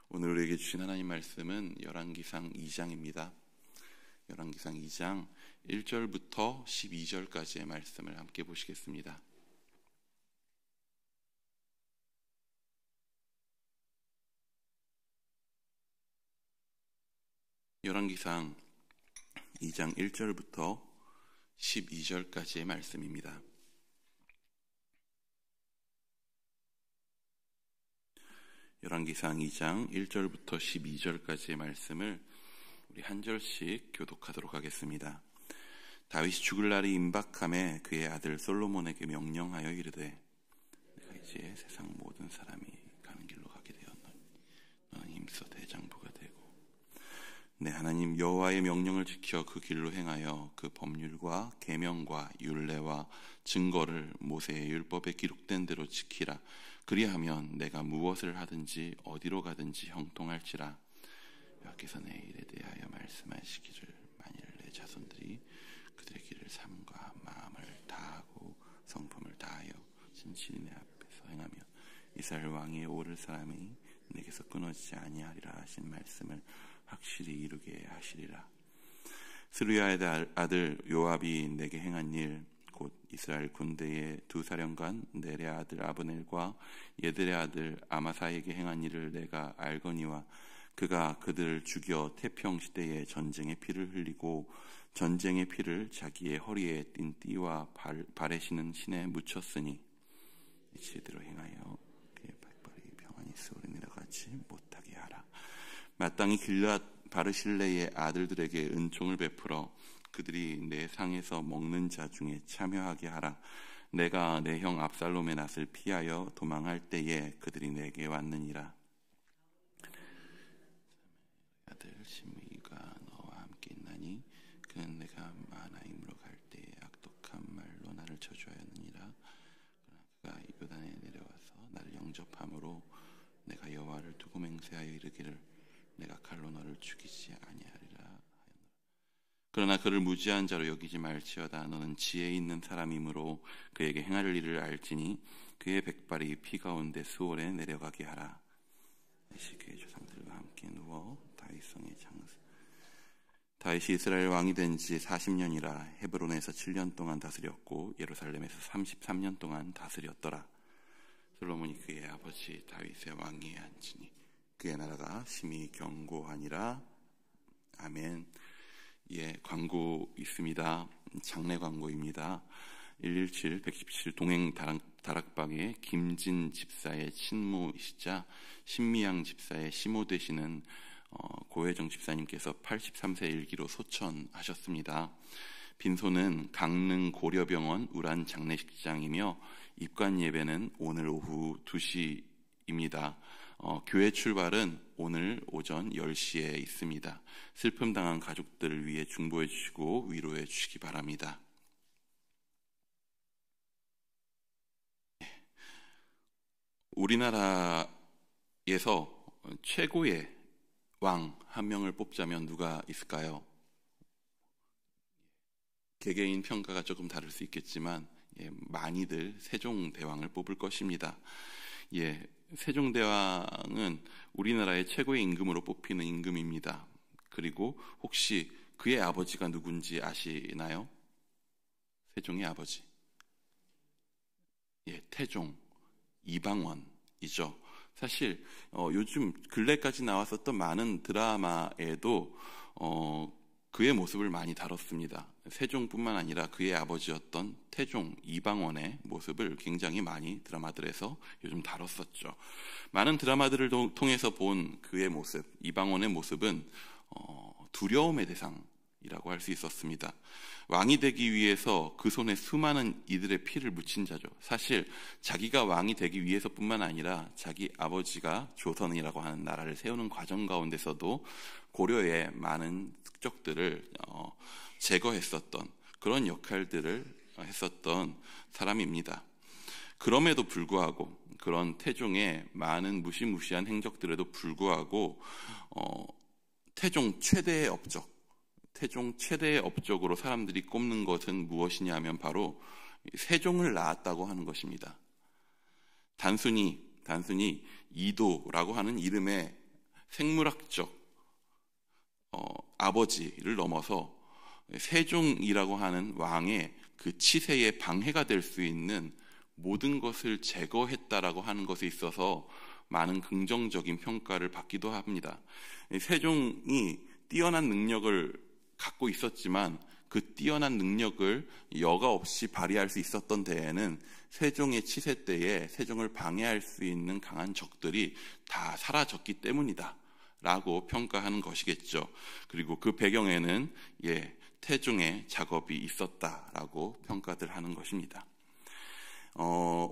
오늘 우리에게 주신 하나님 말씀은 열왕기상 2장입니다. 열왕기상 2장 1절부터 12절까지의 말씀을 함께 보시겠습니다. 열왕기상 2장 1절부터 12절까지의 말씀입니다. 열왕기상 2장 1절부터 12절까지의 말씀을 우리 한 절씩 교독하도록 하겠습니다. 다윗이 죽을 날이 임박함에 그의 아들 솔로몬에게 명령하여 이르되 내가 이제 세상 모든 사람이 가는 길로 가게 되었노니 너는 힘써 대장부가 되고 내 하나님 여호와의 명령을 지켜 그 길로 행하여 그 법률과 계명과 율례와 증거를 모세의 율법에 기록된 대로 지키라. 그리하면 내가 무엇을 하든지 어디로 가든지 형통할지라. 여호와께서 내 일에 대하여 말씀하시기를 만일 내 자손들이 그들의 길을 삶과 마음을 다하고 성품을 다하여 진실히 내 앞에서 행하면 이스라엘 왕위에 오를 사람이 내게서 끊어지지 아니하리라 하신 말씀을 확실히 이루게 하시리라. 스루야의 아들 요압이 내게 행한 일 곧 이스라엘 군대의 두 사령관 넬의 아들 아브넬과 예들의 아들 아마사에게 행한 일을 내가 알거니와 그가 그들을 죽여 태평시대에 전쟁의 피를 흘리고 전쟁의 피를 자기의 허리에 띤 띠와 발에 신은 신에 묻혔으니 이치대로 행하여 그의 백발이 평안히 스오르니라 같이 못하게 하라. 마땅히 길앗 바르실레의 아들들에게 은총을 베풀어 그들이 내 상에서 먹는 자 중에 참여하게 하라. 내가 내 형 압살롬의 낯을 피하여 도망할 때에 그들이 내게 왔느니라. 아들 시므이가 너와 함께 있나니 그는 내가 마하나임으로 갈 때에 악독한 말로 나를 저주하였느니라. 그러나 그가 요단에 내려와서 나를 영접함으로 내가 여호와를 두고 맹세하여 이르기를 내가 칼로 너를 죽이지 아니하리라 하였노라. 그러나 그를 무지한 자로 여기지 말지어다. 너는 지혜 있는 사람이므로 그에게 행할 일을 알지니 그의 백발이 피 가운데 수월에 내려가게 하라. 다시 그의 조상들과 함께 누워 다윗성의 장수 다윗이 이스라엘 왕이 된 지 40년이라 헤브론에서 7년 동안 다스렸고 예루살렘에서 33년 동안 다스렸더라. 솔로몬이 그의 아버지 다윗의 왕위에 앉으니 그의 나라가 심히 견고하니라. 아멘. 예, 광고 있습니다. 장례 광고입니다. 117, 117 동행 다락방의 김진 집사의 친모이시자 신미양 집사의 시모 되시는 고혜정 집사님께서 83세 일기로 소천하셨습니다. 빈소는 강릉 고려병원 우란 장례식장이며 입관 예배는 오늘 오후 2시입니다. 교회 출발은 오늘 오전 10시에 있습니다. 슬픔 당한 가족들을 위해 중보해 주시고 위로해 주시기 바랍니다. 우리나라에서 최고의 왕 한 명을 뽑자면 누가 있을까요? 개개인 평가가 조금 다를 수 있겠지만 많이들 세종대왕을 뽑을 것입니다. 세종대왕은 우리나라의 최고의 임금으로 뽑히는 임금입니다. 그리고 혹시 그의 아버지가 누군지 아시나요? 세종의 아버지. 태종, 이방원이죠. 사실 요즘 근래까지 나왔었던 많은 드라마에도 그의 모습을 많이 다뤘습니다. 세종뿐만 아니라 그의 아버지였던 태종, 이방원의 모습을 굉장히 많이 드라마들에서 요즘 다뤘었죠. 많은 드라마들을 통해서 본 그의 모습, 이방원의 모습은 두려움의 대상이라고 할 수 있었습니다. 왕이 되기 위해서 그 손에 수많은 이들의 피를 묻힌 자죠. 사실 자기가 왕이 되기 위해서뿐만 아니라 자기 아버지가 조선이라고 하는 나라를 세우는 과정 가운데서도 고려의 많은 국적들을 제거했었던 그런 역할들을 했었던 사람입니다. 그럼에도 불구하고 그런 태종의 많은 무시무시한 행적들에도 불구하고 태종 최대의 업적으로 사람들이 꼽는 것은 무엇이냐 하면 바로 세종을 낳았다고 하는 것입니다. 단순히 이도라고 하는 이름에 생물학적 아버지를 넘어서 세종이라고 하는 왕의 그 치세에 방해가 될 수 있는 모든 것을 제거했다라고 하는 것에 있어서 많은 긍정적인 평가를 받기도 합니다. 세종이 뛰어난 능력을 갖고 있었지만 그 뛰어난 능력을 여과 없이 발휘할 수 있었던 데에는 세종의 치세 때에 세종을 방해할 수 있는 강한 적들이 다 사라졌기 때문이다 라고 평가하는 것이겠죠. 그리고 그 배경에는 태종의 작업이 있었다라고 평가들 하는 것입니다.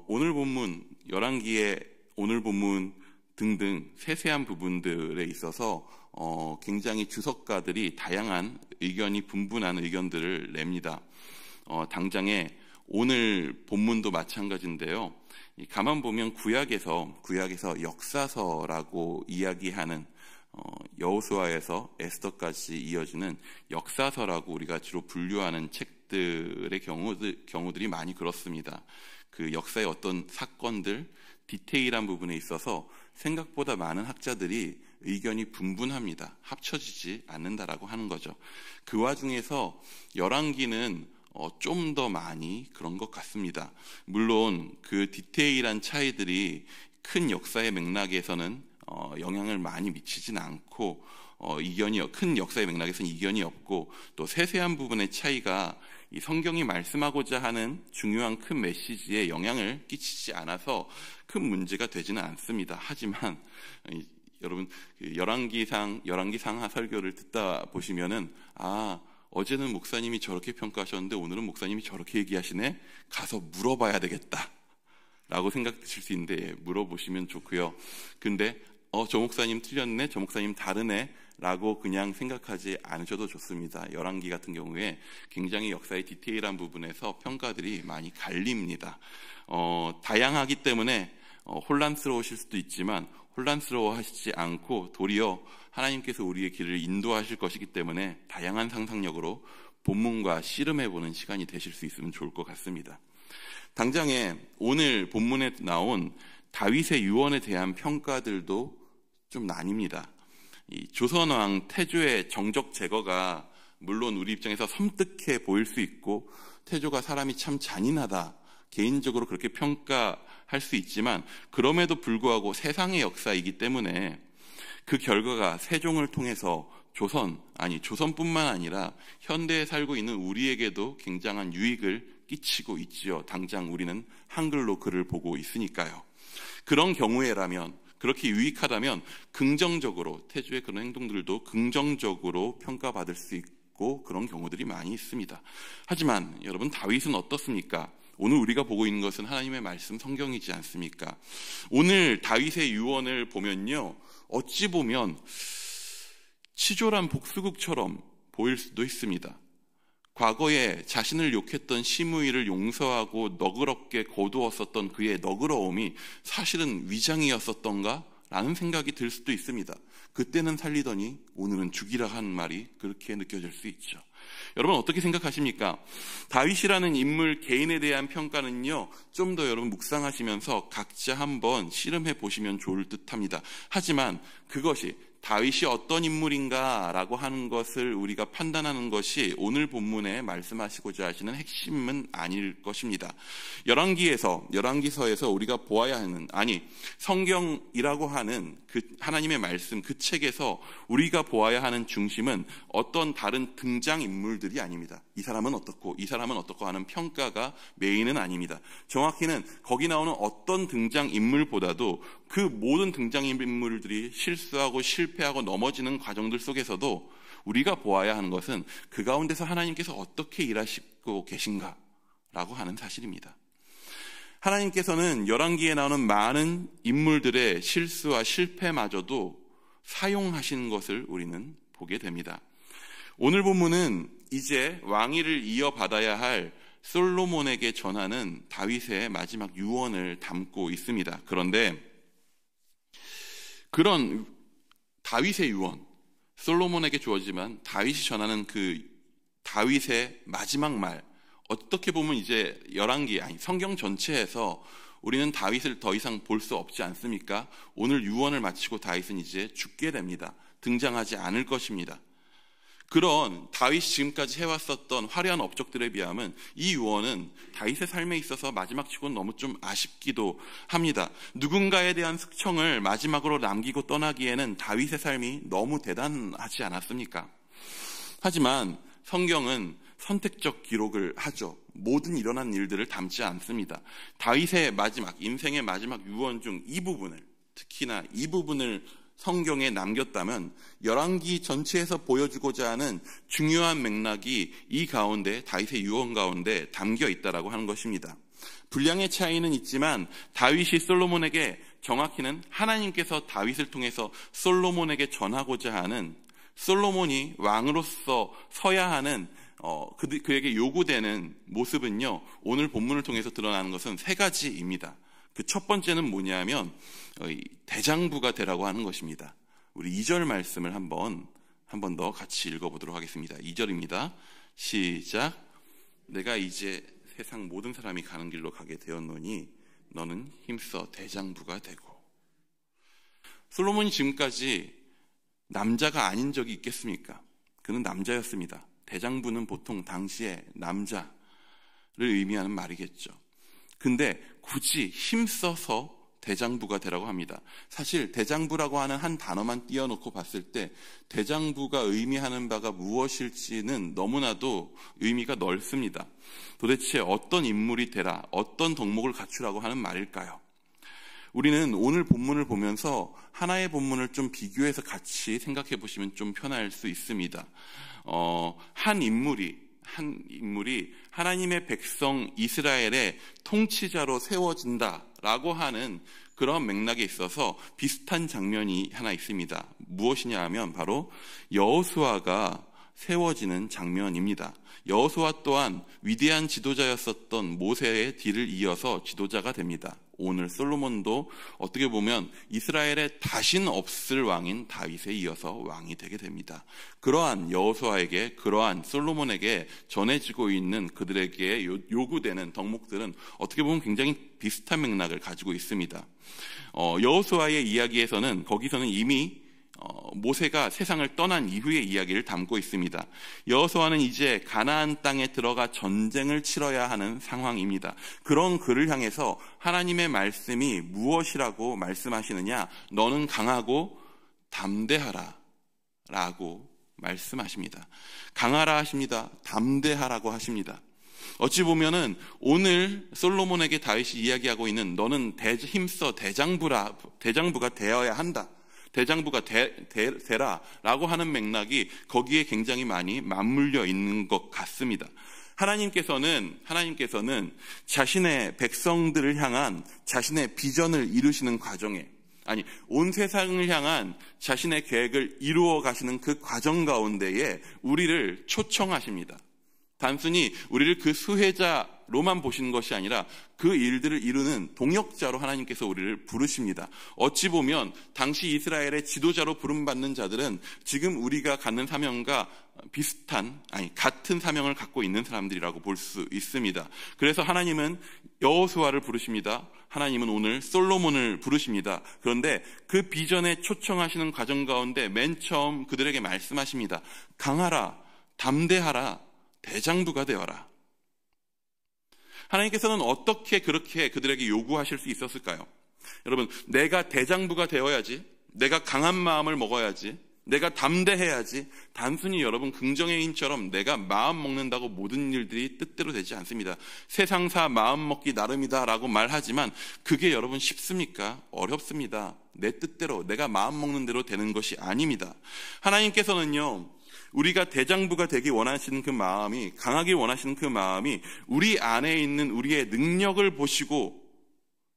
오늘 본문, 열왕기의 오늘 본문 등등 세세한 부분들에 있어서 굉장히 주석가들이 다양한 의견이 분분한 의견들을 냅니다. 당장에 오늘 본문도 마찬가지인데요. 가만 보면 구약에서 역사서라고 이야기하는 여호수아에서 에스더까지 이어지는 역사서라고 우리가 주로 분류하는 책들의 경우들이 많이 그렇습니다. 그 역사의 어떤 사건들, 디테일한 부분에 있어서 생각보다 많은 학자들이 의견이 분분합니다. 합쳐지지 않는다라고 하는 거죠. 그 와중에서 열왕기는 좀 더 많이 그런 것 같습니다. 물론 그 디테일한 차이들이 큰 역사의 맥락에서는 영향을 많이 미치진 않고 큰 역사의 맥락에서는 이견이 없고 또 세세한 부분의 차이가 이 성경이 말씀하고자 하는 중요한 큰 메시지에 영향을 끼치지 않아서 큰 문제가 되지는 않습니다. 하지만 여러분 열왕기상 하 설교를 듣다 보시면은 어제는 목사님이 저렇게 평가하셨는데 오늘은 목사님이 저렇게 얘기하시네. 가서 물어봐야 되겠다 라고 생각되실 수 있는데 물어보시면 좋고요. 근데 저 목사님 틀렸네, 저 목사님 다르네 라고 그냥 생각하지 않으셔도 좋습니다. 열왕기 같은 경우에 굉장히 역사의 디테일한 부분에서 평가들이 많이 갈립니다. 다양하기 때문에 혼란스러우실 수도 있지만 혼란스러워하시지 않고 도리어 하나님께서 우리의 길을 인도하실 것이기 때문에 다양한 상상력으로 본문과 씨름해보는 시간이 되실 수 있으면 좋을 것 같습니다. 당장에 오늘 본문에 나온 다윗의 유언에 대한 평가들도 좀 나뉩니다. 이 조선왕 태조의 정적 제거가 물론 우리 입장에서 섬뜩해 보일 수 있고 태조가 사람이 참 잔인하다 개인적으로 그렇게 평가할 수 있지만 그럼에도 불구하고 세상의 역사이기 때문에 그 결과가 세종을 통해서 조선뿐만 아니라 현대에 살고 있는 우리에게도 굉장한 유익을 끼치고 있지요. 당장 우리는 한글로 글을 보고 있으니까요. 그런 경우에라면 그렇게 유익하다면 긍정적으로 태조의 그런 행동들도 긍정적으로 평가받을 수 있고 그런 경우들이 많이 있습니다. 하지만 여러분 다윗은 어떻습니까? 오늘 우리가 보고 있는 것은 하나님의 말씀 성경이지 않습니까? 오늘 다윗의 유언을 보면요. 어찌 보면 치졸한 복수극처럼 보일 수도 있습니다. 과거에 자신을 욕했던 시므이를 용서하고 너그럽게 거두었었던 그의 너그러움이 사실은 위장이었었던가? 라는 생각이 들 수도 있습니다. 그때는 살리더니 오늘은 죽이라 하는 말이 그렇게 느껴질 수 있죠. 여러분 어떻게 생각하십니까? 다윗이라는 인물 개인에 대한 평가는요, 좀 더 여러분 묵상하시면서 각자 한번 씨름해 보시면 좋을 듯합니다. 하지만 그것이 다윗이 어떤 인물인가라고 하는 것을 우리가 판단하는 것이 오늘 본문에 말씀하시고자 하시는 핵심은 아닐 것입니다. 열왕기서에서 우리가 보아야 하는, 성경이라고 하는 그 하나님의 말씀, 그 책에서 우리가 보아야 하는 중심은 어떤 다른 등장인물들이 아닙니다. 이 사람은 어떻고 이 사람은 어떻고 하는 평가가 메인은 아닙니다. 정확히는 거기 나오는 어떤 등장인물보다도 그 모든 등장인물들이 실수하고 실패하고 넘어지는 과정들 속에서도 우리가 보아야 하는 것은 그 가운데서 하나님께서 어떻게 일하시고 계신가라고 하는 사실입니다. 하나님께서는 열왕기에 나오는 많은 인물들의 실수와 실패마저도 사용하시는 것을 우리는 보게 됩니다. 오늘 본문은 이제 왕위를 이어받아야 할 솔로몬에게 전하는 다윗의 마지막 유언을 담고 있습니다. 그런데 그런 다윗의 유언, 솔로몬에게 주어지만 다윗이 전하는 그 다윗의 마지막 말, 어떻게 보면 이제 성경 전체에서 우리는 다윗을 더 이상 볼 수 없지 않습니까? 오늘 유언을 마치고 다윗은 이제 죽게 됩니다. 등장하지 않을 것입니다. 그런 다윗이 지금까지 해왔었던 화려한 업적들에 비하면 이 유언은 다윗의 삶에 있어서 마지막치고는 너무 좀 아쉽기도 합니다. 누군가에 대한 숙청을 마지막으로 남기고 떠나기에는 다윗의 삶이 너무 대단하지 않았습니까? 하지만 성경은 선택적 기록을 하죠. 모든 일어난 일들을 담지 않습니다. 다윗의 마지막, 인생의 마지막 유언 중 이 부분을, 특히나 이 부분을 성경에 남겼다면 열왕기 전체에서 보여주고자 하는 중요한 맥락이 이 가운데, 다윗의 유언 가운데 담겨 있다라고 하는 것입니다. 분량의 차이는 있지만 다윗이 솔로몬에게, 정확히는 하나님께서 다윗을 통해서 솔로몬에게 전하고자 하는, 솔로몬이 왕으로서 서야 하는 그에게 요구되는 모습은요, 오늘 본문을 통해서 드러나는 것은 세 가지입니다. 그 첫 번째는 뭐냐면 대장부가 되라고 하는 것입니다. 우리 2절 말씀을 한 번 더 같이 읽어보도록 하겠습니다. 2절입니다. 시작. 내가 이제 세상 모든 사람이 가는 길로 가게 되었노니 너는 힘써 대장부가 되고. 솔로몬이 지금까지 남자가 아닌 적이 있겠습니까? 그는 남자였습니다. 대장부는 보통 당시에 남자를 의미하는 말이겠죠. 근데 굳이 힘써서 대장부가 되라고 합니다. 사실 대장부라고 하는 한 단어만 띄워놓고 봤을 때 대장부가 의미하는 바가 무엇일지는 너무나도 의미가 넓습니다. 도대체 어떤 인물이 되라, 어떤 덕목을 갖추라고 하는 말일까요? 우리는 오늘 본문을 보면서 하나의 본문을 좀 비교해서 같이 생각해 보시면 좀 편할 수 있습니다. 한 인물이 하나님의 백성 이스라엘의 통치자로 세워진다라고 하는 그런 맥락에 있어서 비슷한 장면이 하나 있습니다. 무엇이냐 하면 바로 여호수아가 세워지는 장면입니다. 여호수아 또한 위대한 지도자였었던 모세의 뒤를 이어서 지도자가 됩니다. 오늘 솔로몬도 어떻게 보면 이스라엘에 다신 없을 왕인 다윗에 이어서 왕이 되게 됩니다. 그러한 여호수아에게, 그러한 솔로몬에게 전해지고 있는 그들에게 요구되는 덕목들은 어떻게 보면 굉장히 비슷한 맥락을 가지고 있습니다. 여호수아의 이야기에서는, 거기서는 이미 모세가 세상을 떠난 이후의 이야기를 담고 있습니다. 여호수아는 이제 가나안 땅에 들어가 전쟁을 치러야 하는 상황입니다. 그런 그를 향해서 하나님의 말씀이 무엇이라고 말씀하시느냐? 너는 강하고 담대하라 라고 말씀하십니다. 강하라 하십니다. 담대하라고 하십니다. 어찌 보면은 오늘 솔로몬에게 다윗이 이야기하고 있는 너는 힘써 대장부가 되어야 한다, 대장부가 되라 라고 하는 맥락이 거기에 굉장히 많이 맞물려 있는 것 같습니다. 하나님께서는 자신의 백성들을 향한 자신의 비전을 이루시는 과정에, 온 세상을 향한 자신의 계획을 이루어 가시는 그 과정 가운데에 우리를 초청하십니다. 단순히 우리를 그 수혜자로만 보시는 것이 아니라 그 일들을 이루는 동역자로 하나님께서 우리를 부르십니다. 어찌 보면 당시 이스라엘의 지도자로 부름받는 자들은 지금 우리가 갖는 사명과 같은 사명을 갖고 있는 사람들이라고 볼 수 있습니다. 그래서 하나님은 여호수아를 부르십니다. 하나님은 오늘 솔로몬을 부르십니다. 그런데 그 비전에 초청하시는 과정 가운데 맨 처음 그들에게 말씀하십니다. 강하라, 담대하라, 대장부가 되어라. 하나님께서는 어떻게 그렇게 그들에게 요구하실 수 있었을까요? 여러분, 내가 대장부가 되어야지, 내가 강한 마음을 먹어야지, 내가 담대해야지, 단순히 여러분 긍정의 힘처럼 내가 마음 먹는다고 모든 일들이 뜻대로 되지 않습니다. 세상사 마음 먹기 나름이다 라고 말하지만 그게 여러분 쉽습니까? 어렵습니다. 내 뜻대로, 내가 마음 먹는 대로 되는 것이 아닙니다. 하나님께서는요, 우리가 대장부가 되기 원하시는 그 마음이, 강하기 원하시는 그 마음이 우리 안에 있는 우리의 능력을 보시고,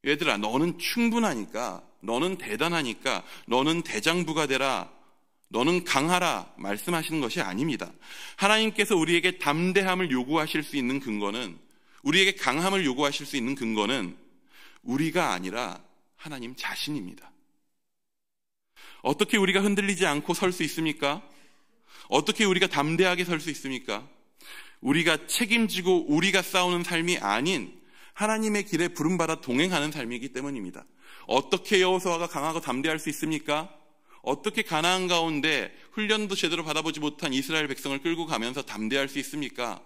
얘들아 너는 충분하니까, 너는 대단하니까, 너는 대장부가 되라, 너는 강하라 말씀하시는 것이 아닙니다. 하나님께서 우리에게 담대함을 요구하실 수 있는 근거는, 우리에게 강함을 요구하실 수 있는 근거는 우리가 아니라 하나님 자신입니다. 어떻게 우리가 흔들리지 않고 설 수 있습니까? 어떻게 우리가 담대하게 설 수 있습니까? 우리가 책임지고 우리가 싸우는 삶이 아닌 하나님의 길에 부름받아 동행하는 삶이기 때문입니다. 어떻게 여호수아가 강하고 담대할 수 있습니까? 어떻게 가나안 가운데 훈련도 제대로 받아보지 못한 이스라엘 백성을 끌고 가면서 담대할 수 있습니까?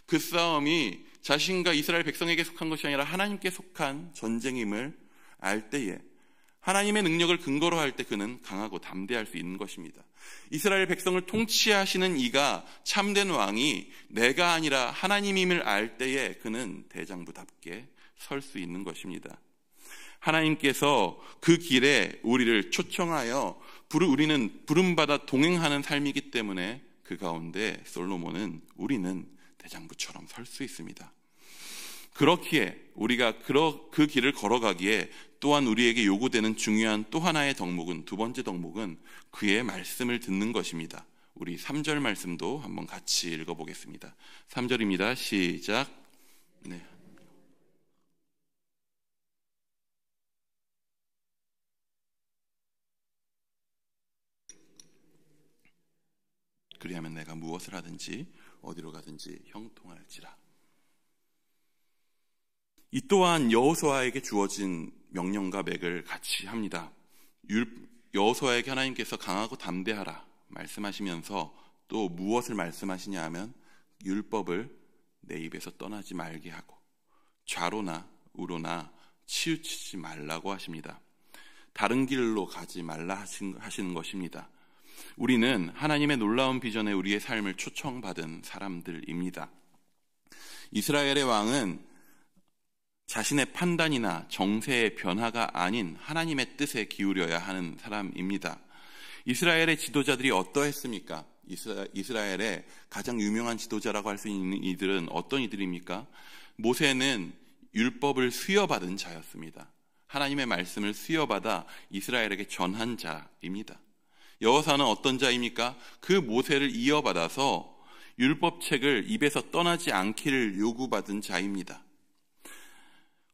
그 싸움이 자신과 이스라엘 백성에게 속한 것이 아니라 하나님께 속한 전쟁임을 알 때에, 하나님의 능력을 근거로 할 때 그는 강하고 담대할 수 있는 것입니다. 이스라엘 백성을 통치하시는 이가 참된 왕이 내가 아니라 하나님임을 알 때에 그는 대장부답게 설 수 있는 것입니다. 하나님께서 그 길에 우리를 초청하여 우리는 부름받아 동행하는 삶이기 때문에 그 가운데 솔로몬은 우리는 대장부처럼 설 수 있습니다. 그렇기에 우리가 그 길을 걸어가기에 또한 우리에게 요구되는 중요한 또 하나의 덕목은, 두 번째 덕목은 그의 말씀을 듣는 것입니다. 우리 3절 말씀도 한번 같이 읽어보겠습니다. 3절입니다. 시작. 네. 그리하면 내가 무엇을 하든지 어디로 가든지 형통할지라. 이 또한 여호수아에게 주어진 명령과 맥을 같이 합니다. 여호수아에게 하나님께서 강하고 담대하라 말씀하시면서 또 무엇을 말씀하시냐 하면 율법을 내 입에서 떠나지 말게 하고 좌로나 우로나 치우치지 말라고 하십니다. 다른 길로 가지 말라 하시는 것입니다. 우리는 하나님의 놀라운 비전에 우리의 삶을 초청받은 사람들입니다. 이스라엘의 왕은 자신의 판단이나 정세의 변화가 아닌 하나님의 뜻에 기울여야 하는 사람입니다. 이스라엘의 지도자들이 어떠했습니까? 이스라엘의 가장 유명한 지도자라고 할 수 있는 이들은 어떤 이들입니까? 모세는 율법을 수여받은 자였습니다. 하나님의 말씀을 수여받아 이스라엘에게 전한 자입니다. 여호수아는 어떤 자입니까? 그 모세를 이어받아서 율법책을 입에서 떠나지 않기를 요구받은 자입니다.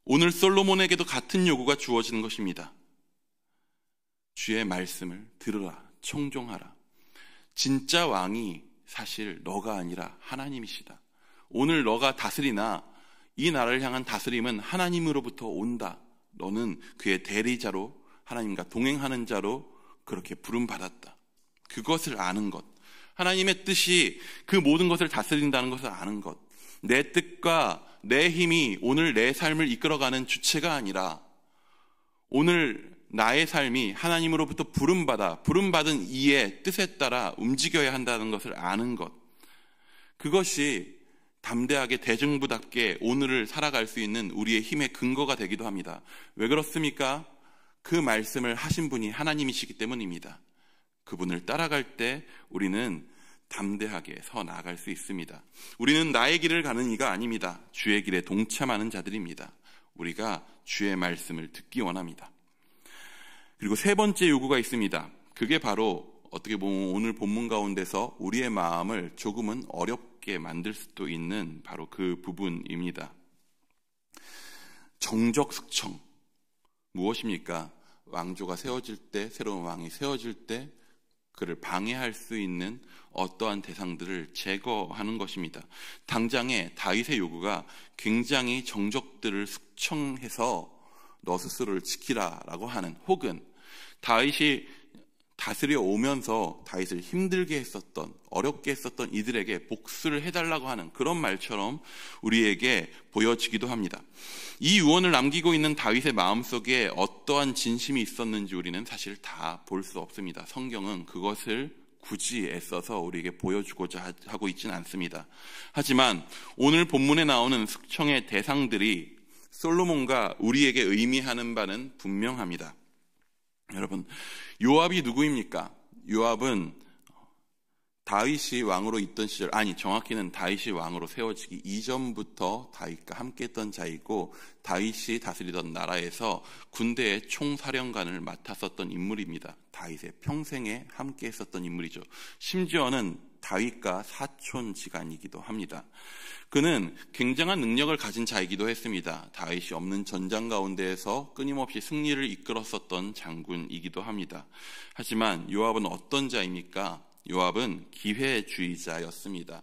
오늘 솔로몬에게도 같은 요구가 주어지는 것입니다. 주의 말씀을 들으라, 청종하라. 진짜 왕이 사실 너가 아니라 하나님이시다. 오늘 너가 다스리나 이 나라를 향한 다스림은 하나님으로부터 온다. 너는 그의 대리자로, 하나님과 동행하는 자로 그렇게 부름받았다. 그것을 아는 것, 하나님의 뜻이 그 모든 것을 다스린다는 것을 아는 것, 내 뜻과 내 힘이 오늘 내 삶을 이끌어가는 주체가 아니라 오늘 나의 삶이 하나님으로부터 부름받은 이의 뜻에 따라 움직여야 한다는 것을 아는 것, 그것이 담대하게 대중부답게 오늘을 살아갈 수 있는 우리의 힘의 근거가 되기도 합니다. 왜 그렇습니까? 그 말씀을 하신 분이 하나님이시기 때문입니다. 그분을 따라갈 때 우리는 담대하게 서 나아갈 수 있습니다. 우리는 나의 길을 가는 이가 아닙니다. 주의 길에 동참하는 자들입니다. 우리가 주의 말씀을 듣기 원합니다. 그리고 세 번째 요구가 있습니다. 그게 바로 어떻게 보면 오늘 본문 가운데서 우리의 마음을 조금은 어렵게 만들 수도 있는 바로 그 부분입니다. 정적 숙청. 무엇입니까? 왕조가 세워질 때, 새로운 왕이 세워질 때 그를 방해할 수 있는 어떠한 대상들을 제거하는 것입니다. 당장에 다윗의 요구가 굉장히 정적들을 숙청해서 너 스스로를 지키라라고 하는, 혹은 다윗이 다스려 오면서 다윗을 힘들게 했었던, 어렵게 했었던 이들에게 복수를 해달라고 하는 그런 말처럼 우리에게 보여지기도 합니다. 이 유언을 남기고 있는 다윗의 마음속에 어떠한 진심이 있었는지 우리는 사실 다 볼 수 없습니다. 성경은 그것을 굳이 애써서 우리에게 보여주고자 하고 있지는 않습니다. 하지만 오늘 본문에 나오는 숙청의 대상들이 솔로몬과 우리에게 의미하는 바는 분명합니다. 여러분, 요압이 누구입니까? 요압은 다윗이 왕으로 있던 시절, 정확히는 다윗이 왕으로 세워지기 이전부터 다윗과 함께했던 자이고, 다윗이 다스리던 나라에서 군대의 총사령관을 맡았었던 인물입니다. 다윗의 평생에 함께했었던 인물이죠. 심지어는 다윗과 사촌지간이기도 합니다. 그는 굉장한 능력을 가진 자이기도 했습니다. 다윗이 없는 전장 가운데에서 끊임없이 승리를 이끌었었던 장군이기도 합니다. 하지만 요압은 어떤 자입니까? 요압은 기회주의자였습니다.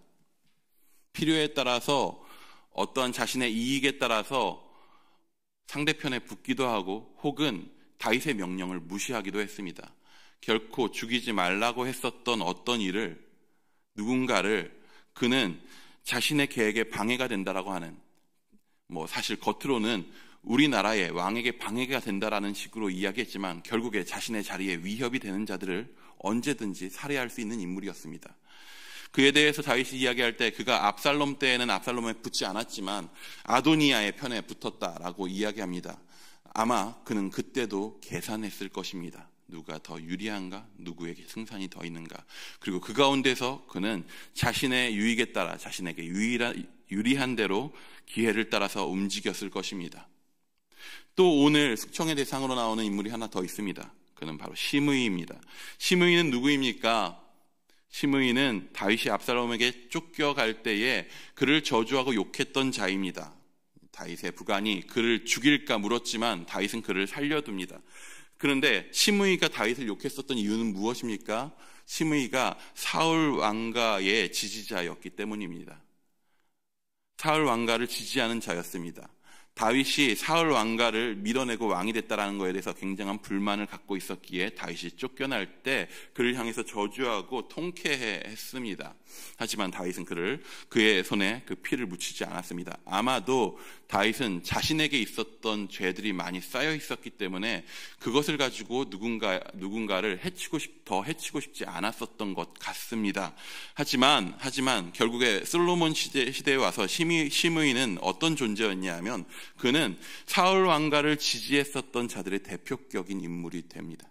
필요에 따라서, 어떠한 자신의 이익에 따라서 상대편에 붙기도 하고 혹은 다윗의 명령을 무시하기도 했습니다. 결코 죽이지 말라고 했었던 어떤 일을, 누군가를 그는 자신의 계획에 방해가 된다라고 하는, 사실 겉으로는 우리나라의 왕에게 방해가 된다라는 식으로 이야기했지만 결국에 자신의 자리에 위협이 되는 자들을 언제든지 살해할 수 있는 인물이었습니다. 그에 대해서 다윗이 이야기할 때 그가 압살롬 때에는 압살롬에 붙지 않았지만 아도니아의 편에 붙었다라고 이야기합니다. 아마 그는 그때도 계산했을 것입니다. 누가 더 유리한가? 누구에게 승산이 더 있는가? 그리고 그 가운데서 그는 자신의 유익에 따라 자신에게 유리한 대로 기회를 따라서 움직였을 것입니다. 또 오늘 숙청의 대상으로 나오는 인물이 하나 더 있습니다. 그는 바로 시므이입니다. 시므이는 누구입니까? 시므이는 다윗이 압살롬에게 쫓겨갈 때에 그를 저주하고 욕했던 자입니다. 다윗의 부관이 그를 죽일까 물었지만 다윗은 그를 살려둡니다. 그런데 시므이가 다윗을 욕했었던 이유는 무엇입니까? 시므이가 사울 왕가의 지지자였기 때문입니다. 사울 왕가를 지지하는 자였습니다. 다윗이 사울 왕가를 밀어내고 왕이 됐다는 것에 대해서 굉장한 불만을 갖고 있었기에 다윗이 쫓겨날 때 그를 향해서 저주하고 통쾌했습니다. 하지만 다윗은 그의 손에 그 피를 묻히지 않았습니다. 아마도 다윗은 자신에게 있었던 죄들이 많이 쌓여 있었기 때문에 그것을 가지고 누군가를 더 해치고 싶지 않았었던 것 같습니다. 하지만 결국에 솔로몬 시대에 와서 시므이는 어떤 존재였냐면 그는 사울 왕가를 지지했었던 자들의 대표격인 인물이 됩니다.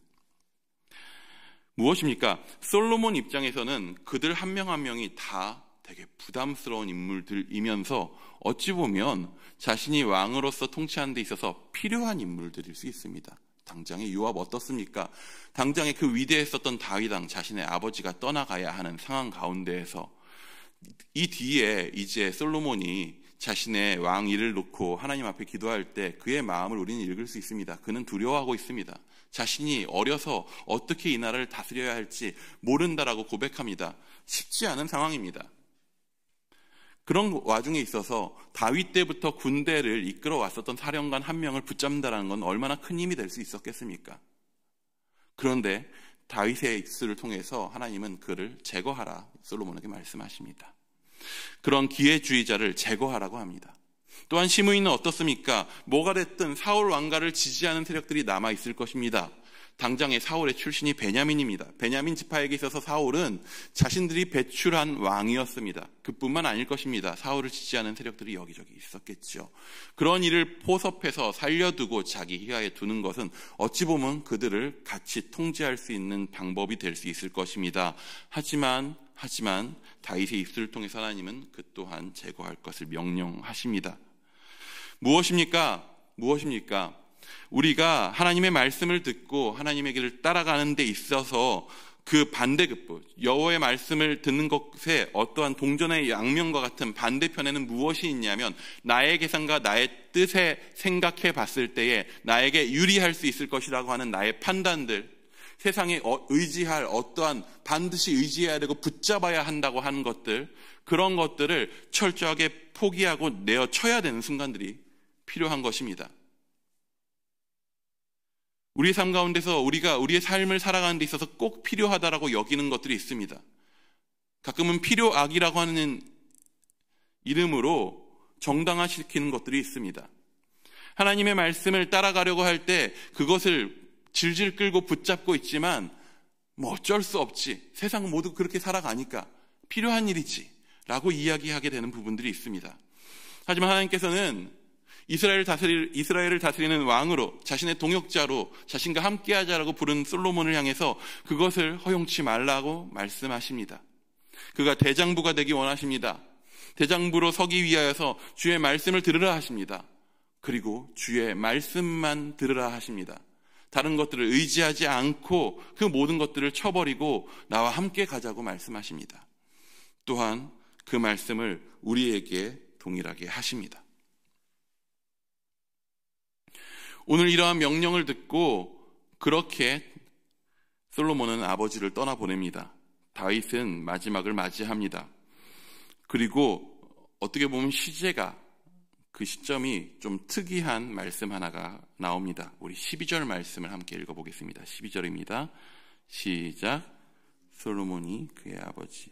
무엇입니까? 솔로몬 입장에서는 그들 한 명 한 명이 다 되게 부담스러운 인물들이면서 어찌 보면 자신이 왕으로서 통치하는 데 있어서 필요한 인물들일 수 있습니다. 당장의 요압 어떻습니까? 당장의 그 위대했었던 다윗 왕 자신의 아버지가 떠나가야 하는 상황 가운데에서 이 뒤에 이제 솔로몬이 자신의 왕 일을 놓고 하나님 앞에 기도할 때 그의 마음을 우리는 읽을 수 있습니다. 그는 두려워하고 있습니다. 자신이 어려서 어떻게 이 나라를 다스려야 할지 모른다라고 고백합니다. 쉽지 않은 상황입니다. 그런 와중에 있어서 다윗 때부터 군대를 이끌어 왔었던 사령관 한 명을 붙잡는다는 건 얼마나 큰 힘이 될 수 있었겠습니까? 그런데 다윗의 입술을 통해서 하나님은 그를 제거하라 솔로몬에게 말씀하십니다. 그런 기회주의자를 제거하라고 합니다. 또한 시므이는 어떻습니까? 뭐가 됐든 사울 왕가를 지지하는 세력들이 남아있을 것입니다. 당장의 사울의 출신이 베냐민입니다. 베냐민 지파에게 있어서 사울은 자신들이 배출한 왕이었습니다. 그뿐만 아닐 것입니다. 사울을 지지하는 세력들이 여기저기 있었겠죠. 그런 일을 포섭해서 살려두고 자기 휘하에 두는 것은 어찌 보면 그들을 같이 통제할 수 있는 방법이 될 수 있을 것입니다. 하지만 다윗의 입술을 통해서 하나님은 그 또한 제거할 것을 명령하십니다. 무엇입니까? 우리가 하나님의 말씀을 듣고 하나님의 길을 따라가는 데 있어서 그 반대급부, 여호와의 말씀을 듣는 것에 어떠한 동전의 양면과 같은 반대편에는 무엇이 있냐면 나의 계산과 나의 뜻에 생각해 봤을 때에 나에게 유리할 수 있을 것이라고 하는 나의 판단들, 세상에 의지할 어떠한 반드시 의지해야 되고 붙잡아야 한다고 하는 것들, 그런 것들을 철저하게 포기하고 내어쳐야 되는 순간들이 필요한 것입니다. 우리의 삶 가운데서 우리가 우리의 삶을 살아가는 데 있어서 꼭 필요하다라고 여기는 것들이 있습니다. 가끔은 필요악이라고 하는 이름으로 정당화시키는 것들이 있습니다. 하나님의 말씀을 따라가려고 할 때 그것을 질질 끌고 붙잡고 있지만 어쩔 수 없지, 세상 모두 그렇게 살아가니까 필요한 일이지 라고 이야기하게 되는 부분들이 있습니다. 하지만 하나님께서는 이스라엘을 다스리는 왕으로, 자신의 동역자로 자신과 함께하자라고 부른 솔로몬을 향해서 그것을 허용치 말라고 말씀하십니다. 그가 대장부가 되기 원하십니다. 대장부로 서기 위하여서 주의 말씀을 들으라 하십니다. 그리고 주의 말씀만 들으라 하십니다. 다른 것들을 의지하지 않고 그 모든 것들을 쳐버리고 나와 함께 가자고 말씀하십니다. 또한 그 말씀을 우리에게 동일하게 하십니다. 오늘 이러한 명령을 듣고 그렇게 솔로몬은 아버지를 떠나보냅니다. 다윗은 마지막을 맞이합니다. 그리고 어떻게 보면 시제가 그 시점이 좀 특이한 말씀 하나가 나옵니다. 우리 12절 말씀을 함께 읽어보겠습니다. 12절입니다. 시작. 솔로몬이 그의 아버지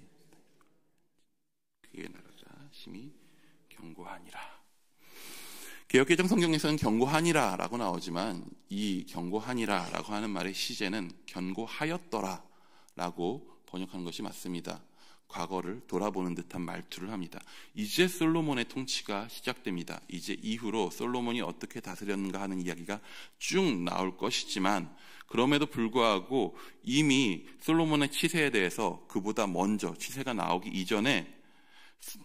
그의 나라가 심히 견고하니라. 개역개정 성경에서는 견고하니라 라고 나오지만 이 견고하니라 라고 하는 말의 시제는 견고하였더라 라고 번역하는 것이 맞습니다. 과거를 돌아보는 듯한 말투를 합니다. 이제 솔로몬의 통치가 시작됩니다. 이제 이후로 솔로몬이 어떻게 다스렸는가 하는 이야기가 쭉 나올 것이지만 그럼에도 불구하고 이미 솔로몬의 치세에 대해서 그보다 먼저 치세가 나오기 이전에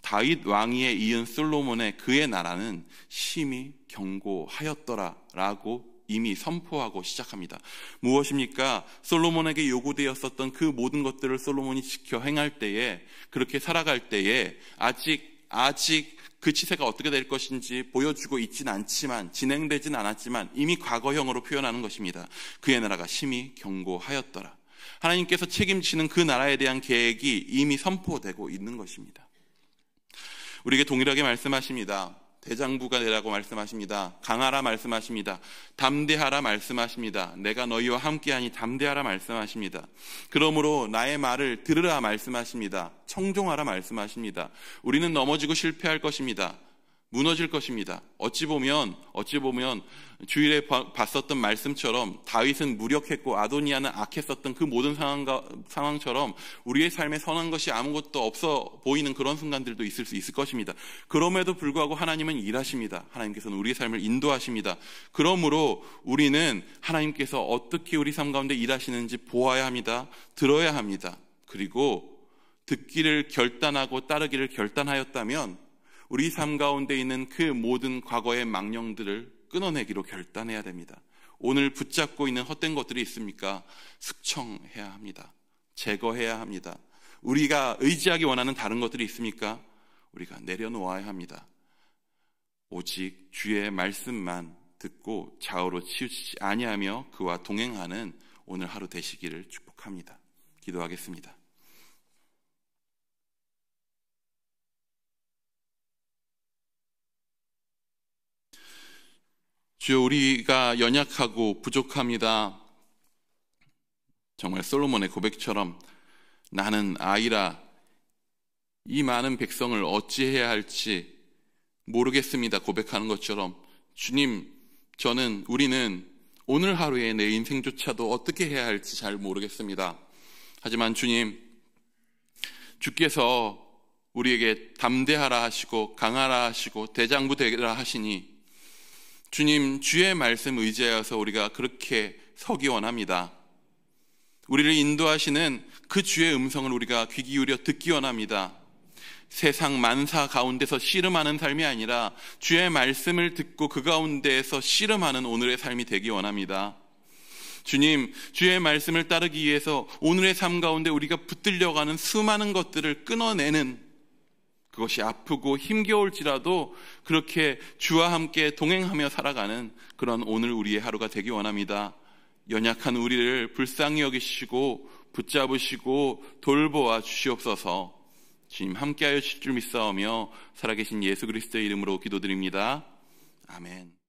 다윗 왕위에 이은 솔로몬의 그의 나라는 심히 견고하였더라라고 이미 선포하고 시작합니다. 무엇입니까? 솔로몬에게 요구되었었던 그 모든 것들을 솔로몬이 지켜 행할 때에, 그렇게 살아갈 때에 아직 그 치세가 어떻게 될 것인지 보여주고 있진 않지만, 진행되진 않았지만 이미 과거형으로 표현하는 것입니다. 그의 나라가 심히 견고하였더라. 하나님께서 책임지는 그 나라에 대한 계획이 이미 선포되고 있는 것입니다. 우리에게 동일하게 말씀하십니다. 대장부가 되라고 말씀하십니다. 강하라 말씀하십니다. 담대하라 말씀하십니다. 내가 너희와 함께하니 담대하라 말씀하십니다. 그러므로 나의 말을 들으라 말씀하십니다. 청종하라 말씀하십니다. 우리는 넘어지고 실패할 것입니다. 무너질 것입니다. 어찌 보면 주일에 봤었던 말씀처럼 다윗은 무력했고 아도니아는 악했었던 그 모든 상황처럼 우리의 삶에 선한 것이 아무것도 없어 보이는 그런 순간들도 있을 수 있을 것입니다. 그럼에도 불구하고 하나님은 일하십니다. 하나님께서는 우리의 삶을 인도하십니다. 그러므로 우리는 하나님께서 어떻게 우리 삶 가운데 일하시는지 보아야 합니다. 들어야 합니다. 그리고 듣기를 결단하고 따르기를 결단하였다면 우리 삶 가운데 있는 그 모든 과거의 망령들을 끊어내기로 결단해야 됩니다. 오늘 붙잡고 있는 헛된 것들이 있습니까? 숙청해야 합니다. 제거해야 합니다. 우리가 의지하기 원하는 다른 것들이 있습니까? 우리가 내려놓아야 합니다. 오직 주의 말씀만 듣고 좌우로 치우치지 아니하며 그와 동행하는 오늘 하루 되시기를 축복합니다. 기도하겠습니다. 주여, 우리가 연약하고 부족합니다. 정말 솔로몬의 고백처럼 나는 아이라 이 많은 백성을 어찌해야 할지 모르겠습니다 고백하는 것처럼, 주님, 우리는 오늘 하루에 내 인생조차도 어떻게 해야 할지 잘 모르겠습니다. 하지만 주님, 주께서 우리에게 담대하라 하시고 강하라 하시고 대장부 되라 하시니 주님, 주의 말씀 의지하여서 우리가 그렇게 서기 원합니다. 우리를 인도하시는 그 주의 음성을 우리가 귀 기울여 듣기 원합니다. 세상 만사 가운데서 씨름하는 삶이 아니라 주의 말씀을 듣고 그 가운데에서 씨름하는 오늘의 삶이 되기 원합니다. 주님, 주의 말씀을 따르기 위해서 오늘의 삶 가운데 우리가 붙들려가는 수많은 것들을 끊어내는, 그것이 아프고 힘겨울지라도 그렇게 주와 함께 동행하며 살아가는 그런 오늘 우리의 하루가 되기 원합니다. 연약한 우리를 불쌍히 여기시고 붙잡으시고 돌보아 주시옵소서. 주님, 함께하여 주실 줄 믿사오며 살아계신 예수 그리스도의 이름으로 기도드립니다. 아멘.